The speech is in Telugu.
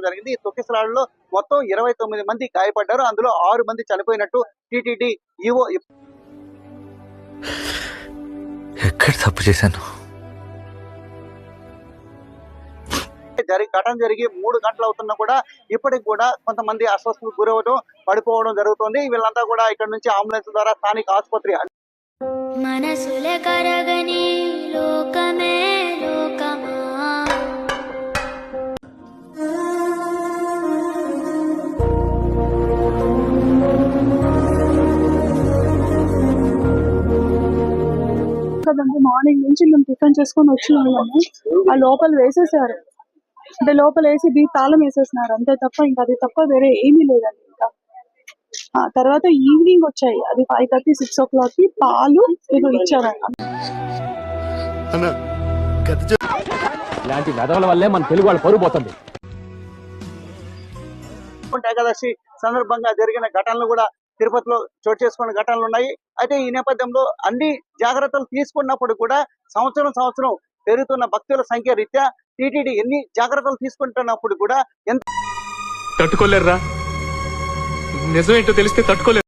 జరిగింది. ఈ తొక్కిసలాటలో మొత్తం 29 మంది గాయపడ్డారు. అందులో 6 మంది చనిపోయినట్టు టీటీడీ ఈవో ఎక్కడ తప్పు చేశాను? ఘటన జరిగి 3 గంటలు అవుతున్నా కూడా ఇప్పటికి కూడా కొంతమంది అస్వస్థతకు గురవడం, పడిపోవడం జరుగుతుంది. వీళ్ళంతా కూడా ఇక్కడ నుంచి అంబులెన్స్ ద్వారా స్థానిక ఆసుపత్రి మనసులే కరగని లోకమే లోకమా కదండి. మార్నింగ్ నుంచి మేము టిఫిన్ చేసుకొని వచ్చిన వాళ్ళము ఆ లోపల వేసేసారు. అంటే లోపల వేసి తాళం వేసేసినారు అంతే తప్ప ఇంకా అది తప్ప వేరే ఏమీ లేదండి. ఇంకా తర్వాత ఈవినింగ్ వచ్చాయి, అది 5:30, 6 o'clock పాలు ఏదో ఇచ్చారు. ఇలాంటి వెధవల వల్లే మన తెలుగు వాళ్ళు పరుగు పోతుంది. ఏకాదశి సందర్భంగా జరిగిన ఘటనలు కూడా తిరుపతిలో చోటు చేసుకున్న ఘటనలు ఉన్నాయి. అయితే ఈ నేపథ్యంలో అన్ని జాగ్రత్తలు తీసుకున్నప్పుడు కూడా సంవత్సరం పెరుగుతున్న భక్తుల సంఖ్య రీత్యా టీటీడీ ఎన్ని జాగ్రత్తలు తీసుకుంటున్నప్పుడు కూడా ఎంత తట్టుకోలేరురా, నిజమేంటో తెలిస్తే తట్టుకోలేరు.